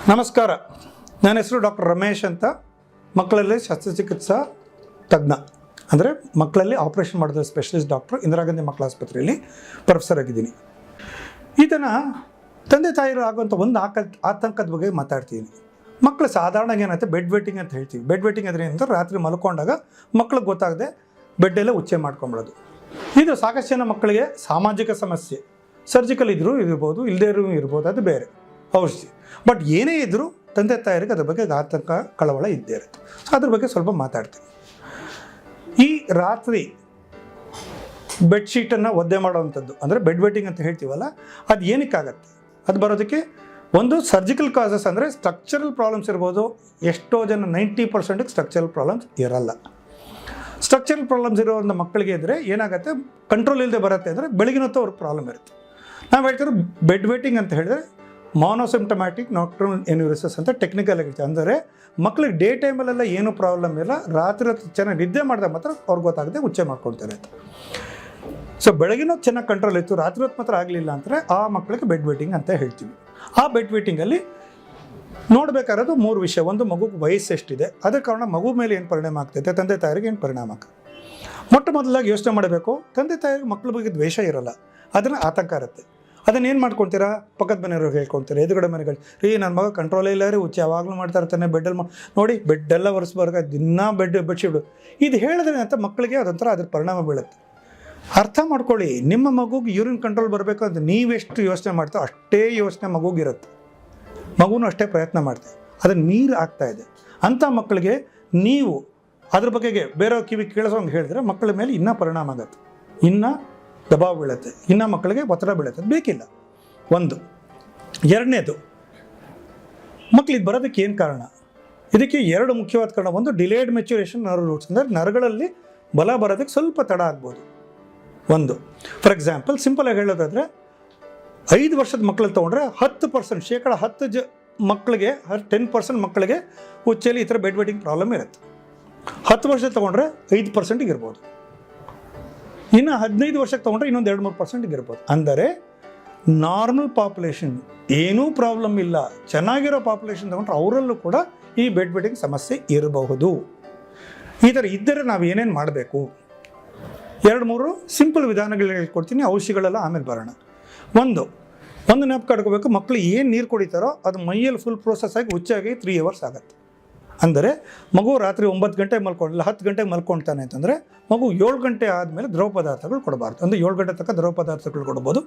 ನಮಸ್ಕಾರ. ನನ್ನ ಹೆಸರು ಡಾಕ್ಟರ್ ರಮೇಶ್ ಅಂತ. ಮಕ್ಕಳಲ್ಲಿ ಶಸ್ತ್ರಚಿಕಿತ್ಸಾ ತಜ್ಞ, ಅಂದರೆ ಮಕ್ಕಳಲ್ಲಿ ಆಪರೇಷನ್ ಮಾಡಿದ ಸ್ಪೆಷಲಿಸ್ಟ್ ಡಾಕ್ಟರ್, ಇಂದಿರಾ ಗಾಂಧಿ ಮಕ್ಕಳ ಆಸ್ಪತ್ರೆಯಲ್ಲಿ ಪ್ರೊಫೆಸರ್ ಆಗಿದ್ದೀನಿ. ಇದನ್ನು ತಂದೆ ತಾಯಿರು ಆಗುವಂಥ ಒಂದು ಆತಂಕದ ಬಗ್ಗೆ ಮಾತಾಡ್ತೀನಿ. ಮಕ್ಕಳು ಸಾಧಾರಣ ಏನಾಗುತ್ತೆ, ಬೆಡ್ ವೇಟಿಂಗ್ ಅಂತ ಹೇಳ್ತೀವಿ. ಬೆಡ್ ವೇಟಿಂಗ್ ಅಂದರೆ ಏನಂದ್ರೆ ರಾತ್ರಿ ಮಲ್ಕೊಂಡಾಗ ಮಕ್ಳಿಗೆ ಗೊತ್ತಾಗದೆ ಬೆಡ್ಡೆಲ್ಲ ಉಚ್ಚೆ ಮಾಡ್ಕೊಂಬಿಡೋದು. ಇದು ಸಾಕಷ್ಟು ಜನ ಮಕ್ಕಳಿಗೆ ಸಾಮಾಜಿಕ ಸಮಸ್ಯೆ, ಸರ್ಜಿಕಲ್ ಇದ್ರೂ ಇರ್ಬೋದು, ಇಲ್ಲದೇ ಇರ್ಬೋದು, ಅದು ಬೇರೆ ಔಷಧಿ. ಬಟ್ ಏನೇ ಇದ್ದರೂ ತಂದೆ ತಾಯರಿಗೆ ಅದ್ರ ಬಗ್ಗೆ ಆತಂಕ, ಕಳವಳ ಇದ್ದೇ ಇರುತ್ತೆ. ಸೊ ಅದ್ರ ಬಗ್ಗೆ ಸ್ವಲ್ಪ ಮಾತಾಡ್ತೀನಿ. ಈ ರಾತ್ರಿ ಬೆಡ್ಶೀಟನ್ನು ಒದ್ದೆ ಮಾಡೋವಂಥದ್ದು, ಅಂದರೆ ಬೆಡ್ ವೇಟಿಂಗ್ ಅಂತ ಹೇಳ್ತೀವಲ್ಲ, ಅದು ಏನಕ್ಕಾಗತ್ತೆ? ಅದು ಬರೋದಕ್ಕೆ ಒಂದು ಸರ್ಜಿಕಲ್ ಕಾಸಸ್, ಅಂದರೆ ಸ್ಟ್ರಕ್ಚರಲ್ ಪ್ರಾಬ್ಲಮ್ಸ್ ಇರ್ಬೋದು. ಎಷ್ಟೋ ಜನ 90% ಸ್ಟ್ರಕ್ಚರಲ್ ಪ್ರಾಬ್ಲಮ್ಸ್ ಇರಲ್ಲ. ಸ್ಟ್ರಕ್ಚರಲ್ ಪ್ರಾಬ್ಲಮ್ಸ್ ಇರೋವಂಥ ಮಕ್ಕಳಿಗೆ ಇದ್ದರೆ ಏನಾಗುತ್ತೆ, ಕಂಟ್ರೋಲ್ ಇಲ್ಲದೆ ಬರುತ್ತೆ. ಅಂದರೆ ಬೆಳಗಿನ ಹೊತ್ತು ಅವ್ರಿಗೆ ಪ್ರಾಬ್ಲಮ್ ಇರುತ್ತೆ. ನಾವು ಹೇಳ್ತಿರೋ ಬೆಡ್ ವೇಟಿಂಗ್ ಅಂತ ಹೇಳಿದ್ರೆ ಮಾನೋಸಿಂಪ್ಟಮ್ಯಾಟಿಕ್ ನಾಕ್ಟರ್ನಲ್ ಎನ್ಯೂರಿಸಿಸ್ ಅಂತ ಟೆಕ್ನಿಕಲ್ ಆಗಿರುತ್ತೆ. ಅಂದರೆ ಮಕ್ಕಳಿಗೆ ಡೇ ಟೈಮಲ್ಲೆಲ್ಲ ಏನೂ ಪ್ರಾಬ್ಲಮ್ ಇಲ್ಲ, ರಾತ್ರಿ ಹೊತ್ತು ಚೆನ್ನಾಗಿ ನಿದ್ದೆ ಮಾಡಿದಾಗ ಮಾತ್ರ ಅವ್ರಿಗೆ ಗೊತ್ತಾಗದೆ ಉಚ್ಚೆ ಮಾಡ್ಕೊಳ್ತಾರೆ ಅಂತ. ಸೊ ಬೆಳಗಿನ ಹೊತ್ತು ಚೆನ್ನಾಗಿ ಕಂಟ್ರೋಲ್ ಇತ್ತು, ರಾತ್ರಿ ಹೊತ್ತು ಮಾತ್ರ ಆಗಲಿಲ್ಲ ಅಂದರೆ ಆ ಮಕ್ಕಳಿಗೆ ಬೆಡ್ ವೇಟಿಂಗ್ ಅಂತ ಹೇಳ್ತೀವಿ. ಆ ಬೆಡ್ ವೇಟಿಂಗಲ್ಲಿ ನೋಡಬೇಕಾಗಿರೋದು 3 ವಿಷಯ. ಒಂದು, ಮಗುಗೆ ವಯಸ್ಸು ಎಷ್ಟಿದೆ, ಅದರ ಕಾರಣ ಮಗು ಮೇಲೆ ಏನು ಪರಿಣಾಮ ಆಗ್ತೈತೆ, ತಂದೆ ತಾಯರಿಗೆ ಏನು ಪರಿಣಾಮ ಆಗ್ತದೆ. ಮೊದಲಾಗಿ ಯೋಚನೆ ಮಾಡಬೇಕು, ತಂದೆ ತಾಯಿಗೆ ಮಕ್ಕಳ ಬಗ್ಗೆ ದ್ವೇಷ ಇರೋಲ್ಲ, ಅದನ್ನು ಆತಂಕ ಇರುತ್ತೆ. ಅದನ್ನೇನು ಮಾಡ್ಕೊಳ್ತೀರಾ, ಪಕ್ಕದ ಮನೆಯವ್ರಿಗೆ ಹೇಳ್ಕೊಳ್ತೀರಾ, ಎದುರುಗಡೆ ಮನೆಗಳು, ನನ್ನ ಮಗ ಕಂಟ್ರೋಲೇ ಇಲ್ಲ ರೀ, ಉಚ್ಚೆ ಯಾವಾಗಲೂ ಮಾಡ್ತಾ ಇರ್ತಾನೆ, ಬೆಡ್ಡಲ್ಲಿ ನೋಡಿ ಬೆಡ್ಡೆಲ್ಲ ಒರೆಸ್ಬಾರ್ಗ, ದಿನ ಬೆಡ್ಶೀಟು. ಇದು ಹೇಳಿದ್ರೆ ಅಂತ ಮಕ್ಕಳಿಗೆ ಅದೊಂಥರ ಅದ್ರ ಪರಿಣಾಮ ಬೀಳುತ್ತೆ. ಅರ್ಥ ಮಾಡ್ಕೊಳ್ಳಿ, ನಿಮ್ಮ ಮಗುಗೆ ಯೂರಿನ್ ಕಂಟ್ರೋಲ್ ಬರಬೇಕು ಅಂತ ನೀವೆಷ್ಟು ಯೋಚನೆ ಮಾಡ್ತೀರೋ ಅಷ್ಟೇ ಯೋಚನೆ ಮಗುಗಿರುತ್ತೆ. ಮಗುನೂ ಅಷ್ಟೇ ಪ್ರಯತ್ನ ಮಾಡ್ತೀವಿ, ಅದನ್ನು ನೀರು ಆಗ್ತಾಯಿದೆ ಅಂಥ ಮಕ್ಕಳಿಗೆ ನೀವು ಅದ್ರ ಬಗ್ಗೆಗೆ ಬೇರೆ ಕಿವಿ ಕೇಳಿಸೋಂಗೆ ಹೇಳಿದ್ರೆ ಮಕ್ಕಳ ಮೇಲೆ ಇನ್ನೂ ಪರಿಣಾಮ ಆಗುತ್ತೆ, ಇನ್ನೂ ದಬಾವ್ ಬೀಳುತ್ತೆ, ಇನ್ನೂ ಮಕ್ಕಳಿಗೆ ಒತ್ತಡ ಬೀಳುತ್ತೆ. ಬೇಕಿಲ್ಲ. ಒಂದು. ಎರಡನೇದು, ಮಕ್ಕಳಿಗೆ ಬರೋದಕ್ಕೆ ಏನು ಕಾರಣ? ಇದಕ್ಕೆ 2 ಮುಖ್ಯವಾದ ಕಾರಣ. ಒಂದು, ಡಿಲೇಡ್ ಮೆಚ್ಯುರೇಷನ್ ನರ್ವ್ ರೂಟ್ಸ್, ಅಂದರೆ ನರಗಳಲ್ಲಿ ಬಲ ಬರೋದಕ್ಕೆ ಸ್ವಲ್ಪ ತಡ ಆಗ್ಬೋದು. ಒಂದು, ಫಾರ್ ಎಕ್ಸಾಂಪಲ್ ಸಿಂಪಲಾಗಿ ಹೇಳೋದಾದರೆ 5 ವರ್ಷದ ಮಕ್ಕಳಲ್ಲಿ ತೊಗೊಂಡ್ರೆ 10%, ಶೇಕಡ 10 ಮಕ್ಕಳಿಗೆ 10% ಮಕ್ಕಳಿಗೆ ಉಚ್ಚೆಯಲ್ಲಿ ಈ ಥರ ಬೆಡ್ ವೇಟಿಂಗ್ ಪ್ರಾಬ್ಲಮ್ ಇರುತ್ತೆ. 10 ವರ್ಷ ತೊಗೊಂಡ್ರೆ 5% ಇರ್ಬೋದು. ಇನ್ನು 15 ವರ್ಷಕ್ಕೆ ತೊಗೊಂಡ್ರೆ ಇನ್ನೊಂದು 2-3% ಇರ್ಬೋದು. ಅಂದರೆ ನಾರ್ಮಲ್ ಪಾಪ್ಯುಲೇಷನ್, ಏನೂ ಪ್ರಾಬ್ಲಮ್ ಇಲ್ಲ, ಚೆನ್ನಾಗಿರೋ ಪಾಪ್ಯುಲೇಷನ್ ತೊಗೊಂಡ್ರೆ ಅವರಲ್ಲೂ ಕೂಡ ಈ ಬೆಡ್ ವೇಟಿಂಗ್ ಸಮಸ್ಯೆ ಇರಬಹುದು. ಈ ಥರ ಇದ್ದರೆ ನಾವು ಏನೇನು ಮಾಡಬೇಕು? 2-3 ಸಿಂಪಲ್ ವಿಧಾನಗಳು ಹೇಳ್ಕೊಡ್ತೀನಿ, ಔಷಧಿಗಳೆಲ್ಲ ಆಮೇಲೆ ಬರೋಣ. ಒಂದು ನೆನಪು ಕಟ್ಕೋಬೇಕು, ಮಕ್ಕಳು ಏನು ನೀರು ಕುಡಿತಾರೋ ಅದು ಮೈಯಲ್ಲಿ ಫುಲ್ ಪ್ರೋಸೆಸ್ ಆಗಿ ಹುಚ್ಚಾಗಿ 3 hours ಆಗುತ್ತೆ. ಅಂದರೆ ಮಗು ರಾತ್ರಿ 9 ಗಂಟೆಗೆ ಮಲ್ಕೊಂಡಿಲ್ಲ, 10 ಗಂಟೆಗೆ ಮಲ್ಕೊಳ್ತಾನೆ ಅಂತಂದರೆ ಮಗು 7 ಗಂಟೆ ಆದಮೇಲೆ ದ್ರವ ಪದಾರ್ಥಗಳು ಕೊಡಬಾರ್ದು. ಅಂದರೆ 7 ಗಂಟೆ ತನಕ ದ್ರವ ಪದಾರ್ಥಗಳು ಕೊಡ್ಬೋದು.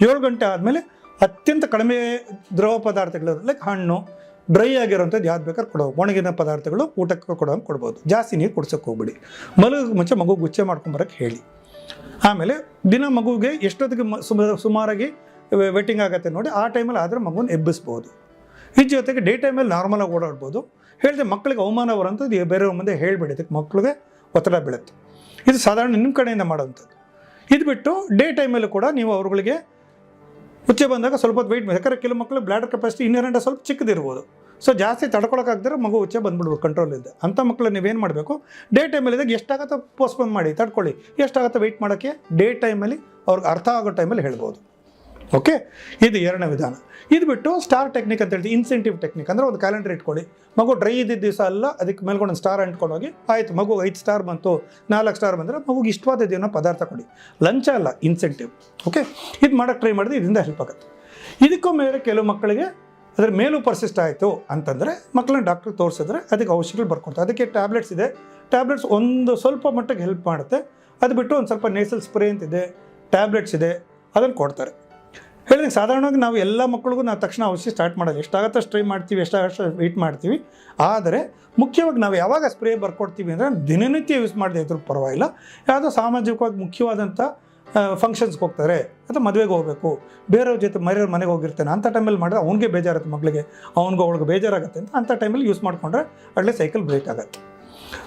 7 ಗಂಟೆ ಆದಮೇಲೆ ಅತ್ಯಂತ ಕಡಿಮೆ ದ್ರವ ಪದಾರ್ಥಗಳು, ಲೈಕ್ ಹಣ್ಣು, ಡ್ರೈ ಆಗಿರೋಂಥದ್ದು ಯಾವ್ದು ಬೇಕಾದ್ರೆ ಕೊಡೋದು, ಒಣಗಿನ ಪದಾರ್ಥಗಳು ಊಟಕ್ಕೆ ಕೊಡೋಂಗೆ ಕೊಡ್ಬೋದು. ಜಾಸ್ತಿ ನೀರು ಕುಡ್ಸೋಕ್ಕೆ ಹೋಗ್ಬಿಡಿ. ಮಲಗೋಕ್ಕೆ ಮುಂಚೆ ಮಗು ಗುಚ್ಚೆ ಮಾಡ್ಕೊಂಬರೋಕ್ಕೆ ಹೇಳಿ. ಆಮೇಲೆ ದಿನ ಮಗುವಿಗೆ ಎಷ್ಟೊತ್ತಿಗೆ ಸುಮಾರಾಗಿ ವೇಟಿಂಗ್ ಆಗುತ್ತೆ ನೋಡಿ, ಆ ಟೈಮಲ್ಲಿ ಆದರೆ ಮಗುನ ಎಬ್ಬಿಸ್ಬೋದು. ಇದ್ರ ಜೊತೆಗೆ ಡೇ ಟೈಮಲ್ಲಿ ನಾರ್ಮಲಾಗಿ ಓಡಾಡ್ಬೋದು. ಹೇಳಿದೆ ಮಕ್ಕಳಿಗೆ ಅವಮಾನ ಬರೋಂಥದ್ದು ಬೇರೆಯವ್ರ ಮುಂದೆ ಹೇಳಿಬಿಡಿ, ಅದಕ್ಕೆ ಮಕ್ಕಳಿಗೆ ಒತ್ತಡ ಬೀಳುತ್ತೆ. ಇದು ಸಾಧಾರಣ ನಿಮ್ಮ ಕಡೆಯಿಂದ ಮಾಡೋವಂಥದ್ದು. ಇದು ಬಿಟ್ಟು ಡೇ ಟೈಮಲ್ಲೂ ಕೂಡ ನೀವು ಅವ್ರುಗಳಿಗೆ ಉಚ್ಚೆ ಬಂದಾಗ ಸ್ವಲ್ಪ ಹೊತ್ತು ವೆಯ್ಟ್ ಮಾಡಿ. ಯಾಕಂದರೆ ಕೆಲವು ಮಕ್ಕಳು ಬ್ಲಾಡರ್ ಕೆಪಾಸಿಟಿ ಇನ್ನೆರಡು ಸ್ವಲ್ಪ ಚಿಕ್ಕದಿರ್ಬೋದು. ಸೊ ಜಾಸ್ತಿ ತಡ್ಕೊಳಕ್ಕಾಗ್ದರೆ ಮಗು ಉಚ್ಚೆ ಬಂದ್ಬಿಡ್ಬೋದು ಕಂಟ್ರೋಲ್ ಇದ್ದೆ. ಅಂಥ ಮಕ್ಕಳು ನೀವೇನು ಮಾಡಬೇಕು, ಡೇ ಟೈಮಲ್ಲಿ ಇದ್ದಾಗ ಎಷ್ಟಾಗತ್ತೋ ಪೋಸ್ಟ್ಪೋನ್ ಮಾಡಿ ತಡ್ಕೊಳ್ಳಿ, ಎಷ್ಟಾಗತ್ತೋ ವೆಯ್ಟ್ ಮಾಡೋಕ್ಕೆ ಡೇ ಟೈಮಲ್ಲಿ ಅವ್ರಿಗೆ ಅರ್ಥ ಆಗೋ ಟೈಮಲ್ಲಿ ಹೇಳ್ಬೋದು. ಓಕೆ, ಇದು 2ನೇ ವಿಧಾನ. ಇದು ಬಿಟ್ಟು ಸ್ಟಾರ್ ಟೆಕ್ನಿಕ್ ಅಂತ ಹೇಳ್ತೀವಿ, ಇನ್ಸೆಂಟಿವ್ ಟೆಕ್ನಿಕ್. ಅಂದರೆ ಒಂದು ಕ್ಯಾಲೆಂಡರ್ ಇಟ್ಕೊಳ್ಳಿ, ಮಗು ಡ್ರೈ ಇದ್ದಿದ್ದ ದಿವಸ ಅಲ್ಲ, ಅದಕ್ಕೆ ಮೇಲ್ಕೊಂಡು ಒಂದು ಸ್ಟಾರ್ ಅಂಟ್ಕೊಂಡು ಹೋಗಿ, ಆಯಿತು ಮಗು 5 ಸ್ಟಾರ್ ಬಂತು, 4 ಸ್ಟಾರ್ ಬಂದರೆ ಮಗುಗೆ ಇಷ್ಟವಾದದ್ದೇನೋ ಪದಾರ್ಥ ಕೊಡಿ. ಲಂಚ ಅಲ್ಲ, ಇನ್ಸೆಂಟಿವ್. ಓಕೆ, ಇದು ಮಾಡೋಕ್ಕೆ ಟ್ರೈ ಮಾಡಿದ್ರೆ ಇದರಿಂದ ಹೆಲ್ಪ್ ಆಗುತ್ತೆ. ಇದಕ್ಕೂ ಮೇಲೆ ಕೆಲವು ಮಕ್ಕಳಿಗೆ ಅದರ ಮೇಲೂ ಪರ್ಸಿಸ್ಟ್ ಆಯಿತು ಅಂತಂದರೆ ಮಕ್ಕಳನ್ನ ಡಾಕ್ಟ್ರಿಗೆ ತೋರಿಸಿದ್ರೆ ಅದಕ್ಕೆ ಔಷಧಿಗಳು ಬರ್ಕೊಡ್ತಾರೆ. ಅದಕ್ಕೆ ಟ್ಯಾಬ್ಲೆಟ್ಸ್ ಇದೆ. ಟ್ಯಾಬ್ಲೆಟ್ಸ್ ಒಂದು ಸ್ವಲ್ಪ ಮಟ್ಟಿಗೆ ಹೆಲ್ಪ್ ಮಾಡುತ್ತೆ. ಅದು ಬಿಟ್ಟು ಒಂದು ಸ್ವಲ್ಪ ನೇಸಲ್ ಸ್ಪ್ರೇ ಅಂತಿದೆ, ಟ್ಯಾಬ್ಲೆಟ್ಸ್ ಇದೆ, ಅದನ್ನು ಕೊಡ್ತಾರೆ. ಹೇಳಿದ್ರೆ ಸಾಧಾರಣವಾಗಿ ನಾವು ಎಲ್ಲ ಮಕ್ಕಳಿಗೂ ನಾವು ತಕ್ಷಣ ಔಷಧಿ ಸ್ಟಾರ್ಟ್ ಮಾಡೋದು, ಎಷ್ಟಾಗತ್ತೋ ಟ್ರೈ ಮಾಡ್ತೀವಿ, ಎಷ್ಟಾಗಷ್ಟು ವೆಯ್ಟ್ ಮಾಡ್ತೀವಿ. ಆದರೆ ಮುಖ್ಯವಾಗಿ ನಾವು ಯಾವಾಗ ಸ್ಪ್ರೇ ಬರ್ಕೊಡ್ತೀವಿ ಅಂದರೆ ದಿನನಿತ್ಯ ಯೂಸ್ ಮಾಡದೆ ಇದ್ರೂ ಪರವಾಗಿಲ್ಲ. ಯಾವುದೋ ಸಾಮಾಜಿಕವಾಗಿ ಮುಖ್ಯವಾದಂಥ ಫಂಕ್ಷನ್ಸ್ಗೆ ಹೋಗ್ತಾರೆ ಅಥವಾ ಮದುವೆಗೆ ಹೋಗಬೇಕು, ಬೇರೆಯವ್ರ ಜೊತೆ ಮನೆಗೆ ಹೋಗಿರ್ತಾನೆ, ಅಂಥ ಟೈಮಲ್ಲಿ ಮಾಡಿದ್ರೆ ಅವ್ನಿಗೆ ಬೇಜಾರುತ್ತೆ, ಮಕ್ಕಳಿಗೆ ಅವ್ಳಿಗೆ ಬೇಜಾರಾಗುತ್ತೆ ಅಂತ ಅಂಥ ಟೈಮಲ್ಲಿ ಯೂಸ್ ಮಾಡಿಕೊಂಡ್ರೆ ಒಳ್ಳೆ ಸೈಕಲ್ ಬ್ರೇಕ್ ಆಗುತ್ತೆ.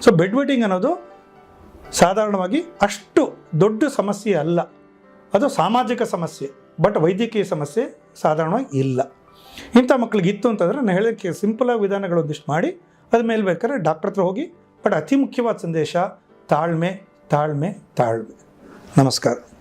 ಸೊ ಬೆಡ್ ವೇಟಿಂಗ್ ಅನ್ನೋದು ಸಾಧಾರಣವಾಗಿ ಅಷ್ಟು ದೊಡ್ಡ ಸಮಸ್ಯೆ ಅಲ್ಲ, ಅದು ಸಾಮಾಜಿಕ ಸಮಸ್ಯೆ. ಬಟ್ ವೈದ್ಯಕೀಯ ಸಮಸ್ಯೆ ಸಾಧಾರಣವಾಗಿ ಇಲ್ಲ. ಇಂಥ ಮಕ್ಕಳಿಗೆ ಇತ್ತು ಅಂತಂದರೆ ನಾನು ಹೇಳೋಕ್ಕೆ ಸಿಂಪಲಾಗಿ ವಿಧಾನಗಳು ಒಂದಿಷ್ಟು ಮಾಡಿ ಅದ ಮೇಲೆ ಬೇಕಾದ್ರೆ ಡಾಕ್ಟ್ರ್ ಹತ್ರ ಹೋಗಿ. ಬಟ್ ಅತಿ ಮುಖ್ಯವಾದ ಸಂದೇಶ ತಾಳ್ಮೆ, ತಾಳ್ಮೆ, ತಾಳ್ಮೆ. ನಮಸ್ಕಾರ.